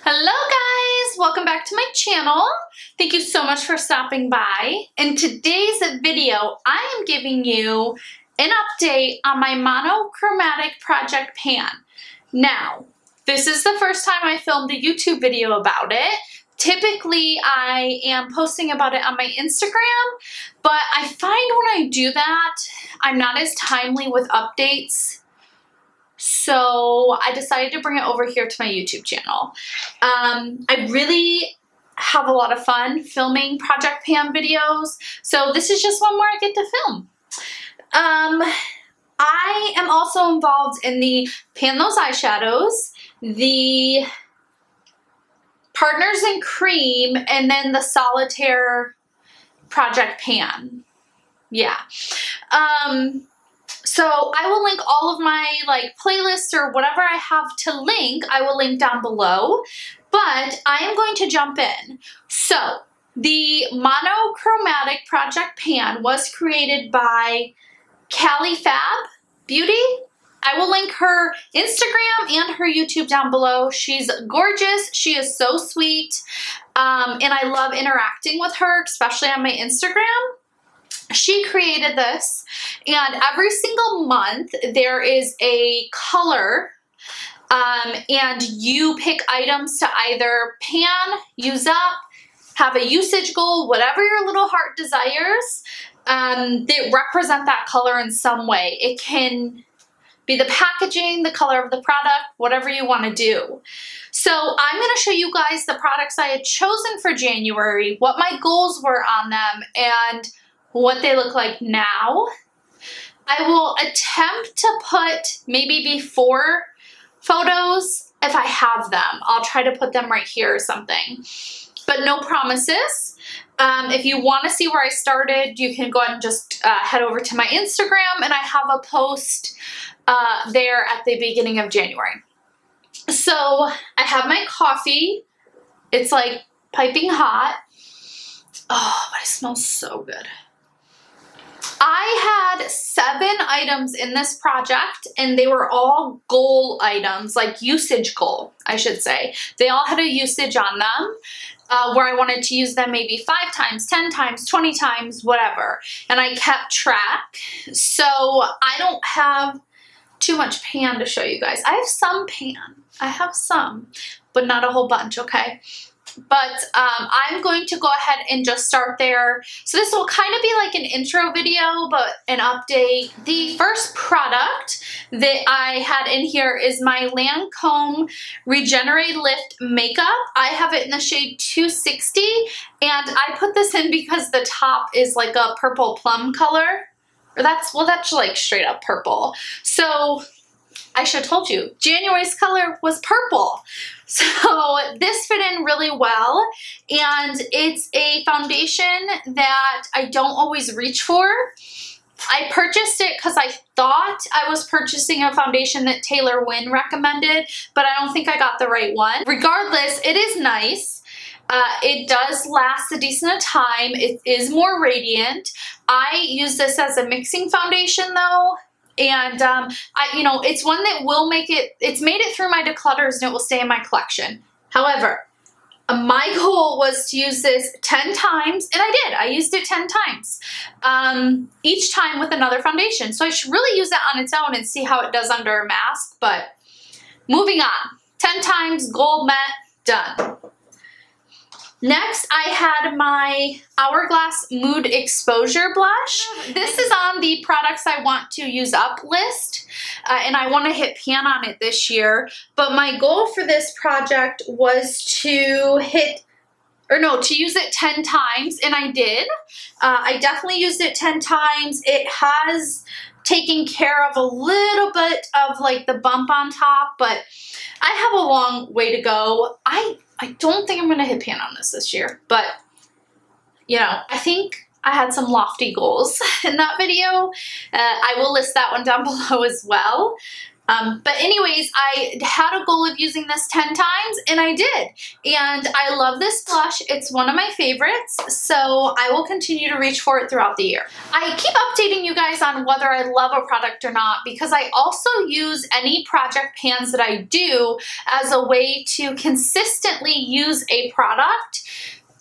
Hello guys, welcome back to my channel. Thank you so much for stopping by. In today's video, I am giving you an update on my monochromatic project pan. Now, this is the first time I filmed a YouTube video about it. Typically, I am posting about it on my Instagram, but I find when I do that, I'm not as timely with updates. So I decided to bring it over here to my YouTube channel. I really have a lot of fun filming project pan videos, so this is just one more I get to film. I am also involved in the Pan Those Eyeshadows, the Partners in Cream, and then the Solitaire project pan. Yeah. So I will link all of my playlists or whatever I have to link, I will link down below, but I am going to jump in. So the monochromatic project pan was created by Cali Fab Beauty. I will link her Instagram and her YouTube down below. She's gorgeous. She is so sweet. And I love interacting with her, especially on my Instagram. She created this, and every single month there is a color, and you pick items to either pan, use up, have a usage goal, whatever your little heart desires, that represent that color in some way. It can be the packaging, the color of the product, whatever you want to do. So I'm going to show you guys the products I had chosen for January, what my goals were on them, and what they look like now. I will attempt to put maybe before photos if I have them. I'll try to put them right here or something, but no promises. If you want to see where I started, you can go ahead and just head over to my Instagram, and I have a post there at the beginning of January. So I have my coffee. It's like piping hot. Oh, but it smells so good. I had 7 items in this project, and they were all goal items, like usage goal, I should say. They all had a usage on them where I wanted to use them maybe 5 times, 10 times, 20 times, whatever. And I kept track. So I don't have too much pan to show you guys. I have some pan. I have some, but not a whole bunch, okay? But I'm going to go ahead and just start there. So this will kind of be like an intro video, but an update. The first product that I had in here is my Lancome Regenerate Lift Makeup. I have it in the shade 260, and I put this in because the top is like a purple plum color. Or that's like straight up purple. So I should have told you, January's color was purple. So this fit in really well, and it's a foundation that I don't always reach for. I purchased it because I thought I was purchasing a foundation that Taylor Wynn recommended, but I don't think I got the right one. Regardless, it is nice. It does last a decent time. It is more radiant. I use this as a mixing foundation though. And, it's one that will it's made it through my declutters and it will stay in my collection. However, my goal was to use this 10 times, and I did. I used it 10 times, each time with another foundation. So I should really use it on its own and see how it does under a mask, but moving on. 10 times, goal met, done. Next, I had my Hourglass Mood Exposure Blush. This is on the products I want to use up list, and I want to hit pan on it this year. But my goal for this project was to use it 10 times, and I did. I definitely used it 10 times. It has taken care of a little bit of like the bump on top, but I have a long way to go. I don't think I'm going to hit pan on this year, but, I think I had some lofty goals in that video. I will list that one down below as well. But anyways, I had a goal of using this 10 times and I did. And I love this blush. It's one of my favorites, so I will continue to reach for it throughout the year. I keep updating you guys on whether I love a product or not because I also use any project pans that I do as a way to consistently use a product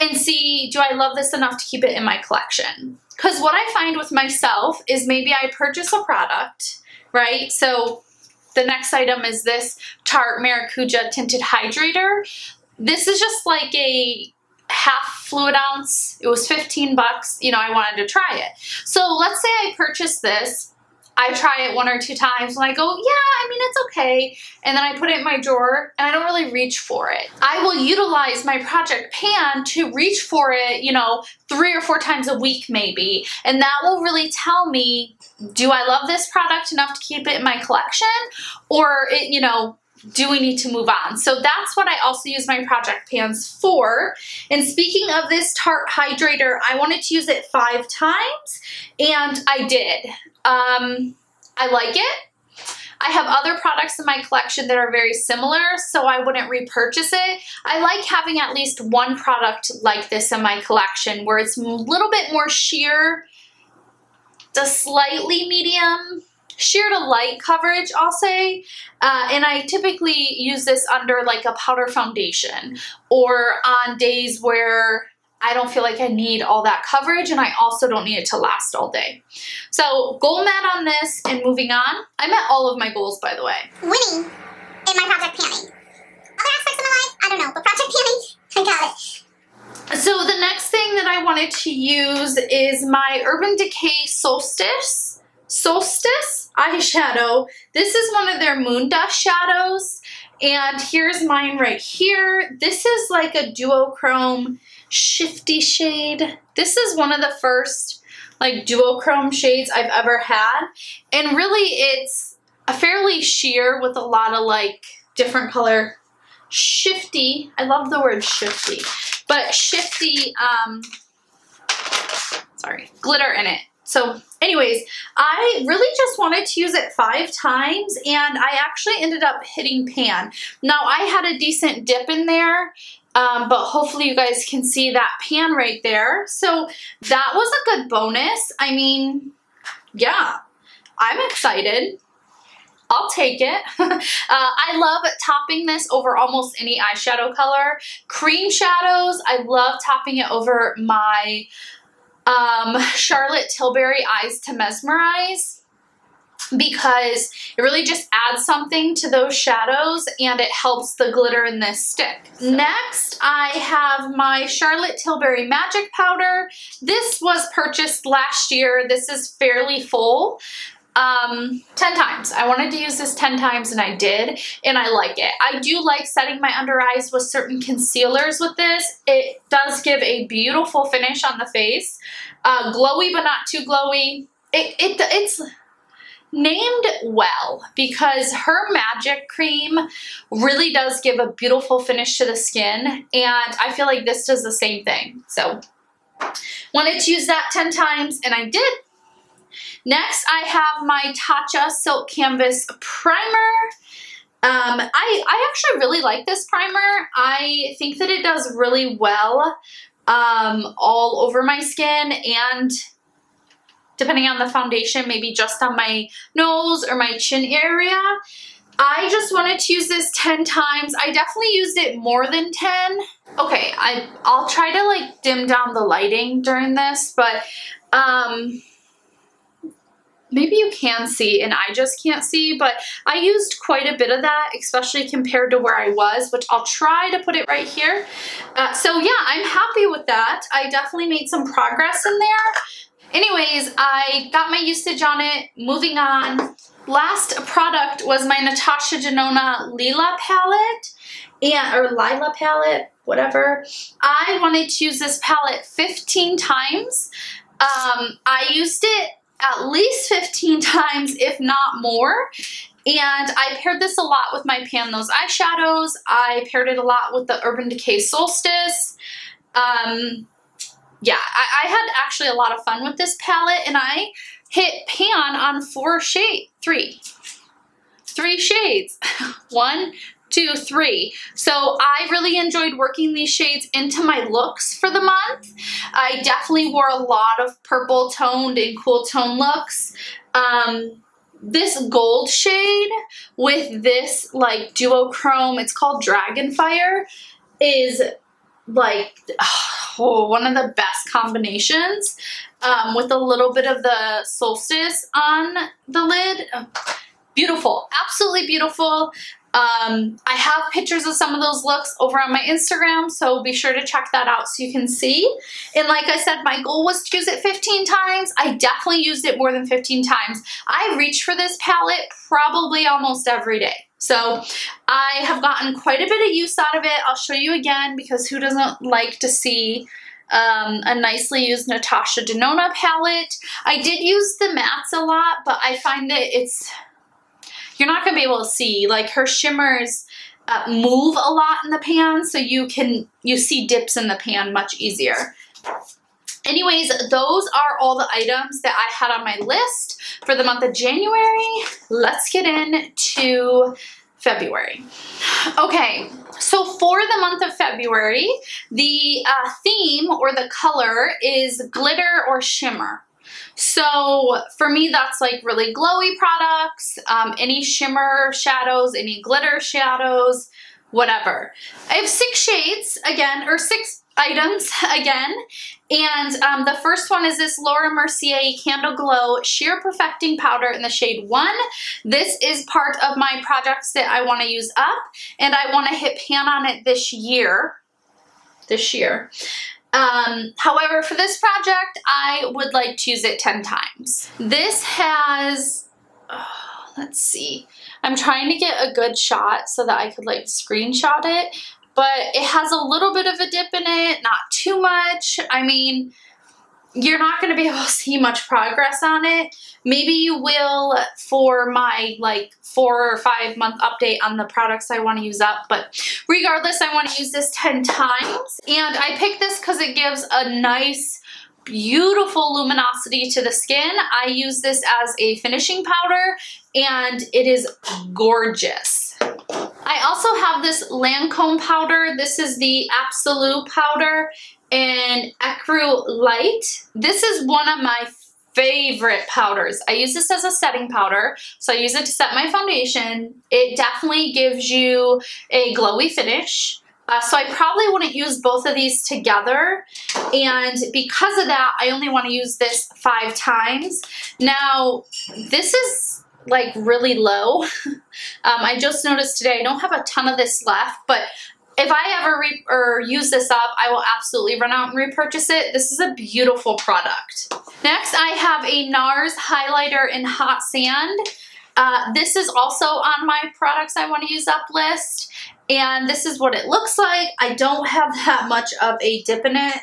and see, do I love this enough to keep it in my collection? Because what I find with myself is maybe I purchase a product, right? So the next item is this Tarte Maracuja Tinted Hydrator. This is just like a half fluid ounce. It was 15 bucks. You know, I wanted to try it. So let's say I purchase this. I try it 1 or 2 times and I go, yeah, I mean, it's okay. And then I put it in my drawer and I don't really reach for it. I will utilize my project pan to reach for it, you know, 3 or 4 times a week maybe. And that will really tell me, do I love this product enough to keep it in my collection? Or, you know, do we need to move on? So that's what I also use my project pans for. And speaking of this Tarte Hydrator, I wanted to use it 5 times and I did. I like it. I have other products in my collection that are very similar, so I wouldn't repurchase it. I like having at least one product like this in my collection where it's a little bit more sheer, the slightly medium, sheer to light coverage, I'll say. And I typically use this under like a powder foundation or on days where I don't feel like I need all that coverage and I also don't need it to last all day. So goal met on this and moving on. I met all of my goals, by the way. Winning in my project panning. Other aspects of my life, I don't know, but project panning, I got it. So the next thing that I wanted to use is my Urban Decay Solstice eyeshadow. This is one of their moon dust shadows. And here's mine right here. This is like a duochrome shifty shade. This is one of the first like duochrome shades I've ever had. And really it's a fairly sheer with a lot of like different color shifty. I love the word shifty, but shifty, glitter in it. So anyways, I really just wanted to use it 5 times and I actually ended up hitting pan. Now I had a decent dip in there, but hopefully you guys can see that pan right there. So that was a good bonus. I mean, yeah, I'm excited. I'll take it. I love topping this over almost any eyeshadow color. Cream shadows, I love topping it over my Charlotte Tilbury Eyes to Mesmerize because it really just adds something to those shadows and it helps the glitter in this stick. So. Next, I have my Charlotte Tilbury Magic Powder. This was purchased last year. This is fairly full. 10 times. I wanted to use this 10 times and I did, and I like it. I do like setting my under eyes with certain concealers with this. It does give a beautiful finish on the face. Glowy but not too glowy. It's named well because her magic cream really does give a beautiful finish to the skin, and I feel like this does the same thing. So wanted to use that 10 times and I did. Next, I have my Tatcha Silk Canvas Primer. I actually really like this primer. I think that it does really well all over my skin and depending on the foundation, maybe just on my nose or my chin area. I just wanted to use this 10 times. I definitely used it more than 10. Okay, I'll try to like dim down the lighting during this, but maybe you can see and I just can't see, but I used quite a bit of that, especially compared to where I was, which I'll try to put it right here. So yeah, I'm happy with that. I definitely made some progress in there. Anyways, I got my usage on it. Moving on. Last product was my Natasha Denona Lila palette, or Lila palette, whatever. I wanted to use this palette 15 times. I used it at least 15 times, if not more. And I paired this a lot with my Pan Those eyeshadows. I paired it a lot with the Urban Decay Solstice. Yeah, I had actually a lot of fun with this palette, and I hit pan on 3. 3 shades. 1, 2, 3. So I really enjoyed working these shades into my looks for the month. I definitely wore a lot of purple toned and cool tone looks. This gold shade with this like duochrome, it's called Dragonfire, is like one of the best combinations, with a little bit of the solstice on the lid. Beautiful, absolutely beautiful. I have pictures of some of those looks over on my Instagram, so be sure to check that out so you can see. And like I said, my goal was to use it 15 times. I definitely used it more than 15 times. I reach for this palette probably almost every day. So I have gotten quite a bit of use out of it. I'll show you again, because who doesn't like to see a nicely used Natasha Denona palette. I did use the mattes a lot, but I find that you're not going to be able to see, like, her shimmers move a lot in the pan, so you see dips in the pan much easier. Anyways, those are all the items that I had on my list for the month of January. Let's get into February. Okay, so for the month of February, the theme or the color is glitter or shimmer. So for me, that's like really glowy products, any shimmer shadows, any glitter shadows, whatever. I have 6 shades again, or 6 items again. And the first one is this Laura Mercier Candle Glow Sheer Perfecting Powder in the shade 1. This is part of my projects that I want to use up, and I want to hit pan on it this year. However, for this project, I would like to use it 10 times. This has, let's see, I'm trying to get a good shot so that I could like screenshot it, but it has a little bit of a dip in it, not too much. I mean, you're not going to be able to see much progress on it. Maybe you will for my like 4 or 5 month update on the products I want to use up, but regardless, I want to use this 10 times. And I picked this because it gives a nice, beautiful luminosity to the skin. I use this as a finishing powder, and it is gorgeous. I also have this Lancome powder. This is the Absolute powder in Ecru Light. This is one of my favorite powders. I use this as a setting powder, so I use it to set my foundation. It definitely gives you a glowy finish. So I probably wouldn't use both of these together, and because of that, I only want to use this 5 times. Now, this is like really low. I just noticed today I don't have a ton of this left, but if I ever use this up, I will absolutely run out and repurchase it. This is a beautiful product. Next, I have a NARS highlighter in Hot Sand. This is also on my products I want to use up list, and this is what it looks like. I don't have that much of a dip in it.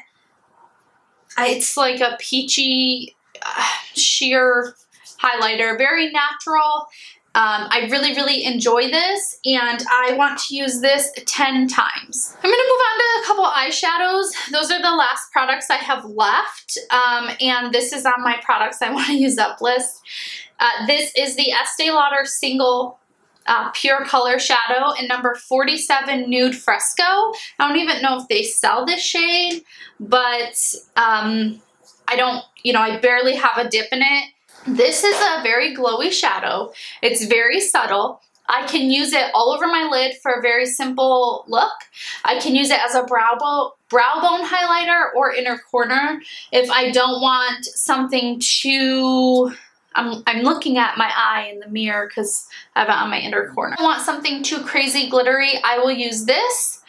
It's like a peachy sheer highlighter, very natural. I really, really enjoy this, and I want to use this 10 times. I'm going to move on to a couple eyeshadows. Those are the last products I have left, and this is on my products I want to use up list. This is the Estee Lauder Single Pure Color Shadow in number 47 Nude Fresco. I don't even know if they sell this shade, but I barely have a dip in it. This is a very glowy shadow. It's very subtle. I can use it all over my lid for a very simple look. I can use it as a brow bone highlighter or inner corner if I don't want something too... I'm looking at my eye in the mirror because I have it on my inner corner. If I want something too crazy glittery, I will use this.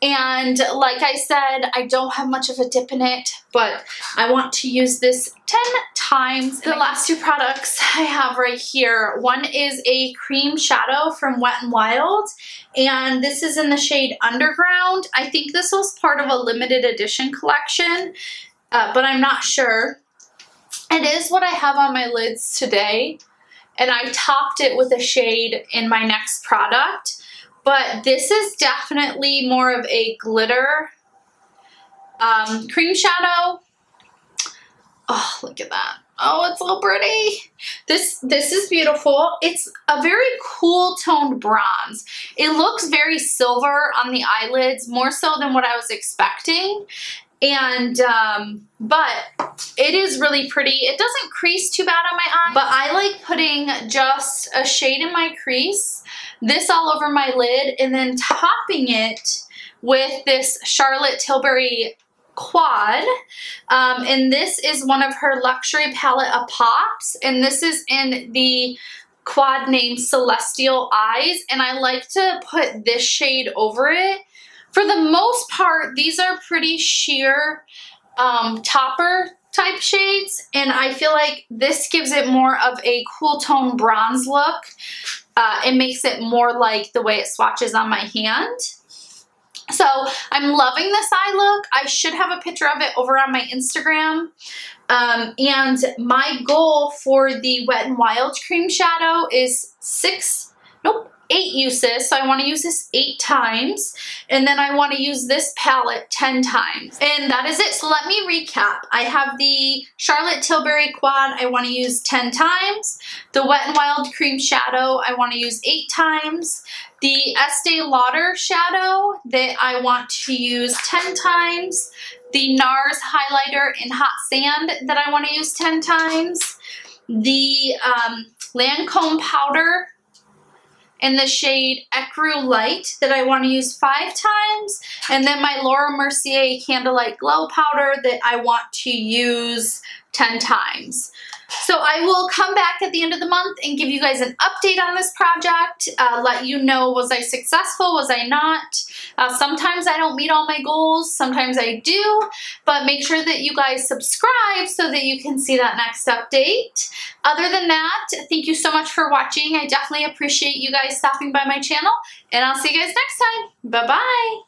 And like I said, I don't have much of a dip in it, but I want to use this 10 times. The last 2 products I have right here. One is a cream shadow from Wet n Wild, and this is in the shade Underground. I think this was part of a limited edition collection, but I'm not sure. It is what I have on my lids today, and I topped it with a shade in my next product. But this is definitely more of a glitter cream shadow. Oh, look at that. Oh, it's so pretty. This is beautiful. It's a very cool toned bronze. It looks very silver on the eyelids, more so than what I was expecting. And, but it is really pretty. It doesn't crease too bad on my eye, but I like putting just a shade in my crease, this all over my lid, and then topping it with this Charlotte Tilbury Quad. And this is one of her luxury palette of pops, and this is in the quad named Celestial Eyes, and I like to put this shade over it. For the most part, these are pretty sheer topper type shades, and I feel like this gives it more of a cool tone bronze look. It makes it more like the way it swatches on my hand. So I'm loving this eye look. I should have a picture of it over on my Instagram. And my goal for the Wet n Wild cream shadow is 8 uses. So I want to use this 8 times, and then I want to use this palette 10 times. And that is it. So let me recap. I have the Charlotte Tilbury Quad I want to use 10 times. The Wet n Wild cream shadow I want to use 8 times. The Estee Lauder shadow that I want to use 10 times. The NARS highlighter in Hot Sand that I want to use 10 times. The Lancome powder in the shade Ecru Light that I want to use 5 times. And then my Laura Mercier Candlelight Glow powder that I want to use 10 times. So I will come back at the end of the month and give you guys an update on this project, let you know, was I successful, was I not? Sometimes I don't meet all my goals, sometimes I do, but make sure that you guys subscribe so that you can see that next update. Other than that, thank you so much for watching. I definitely appreciate you guys stopping by my channel, and I'll see you guys next time. Bye-bye.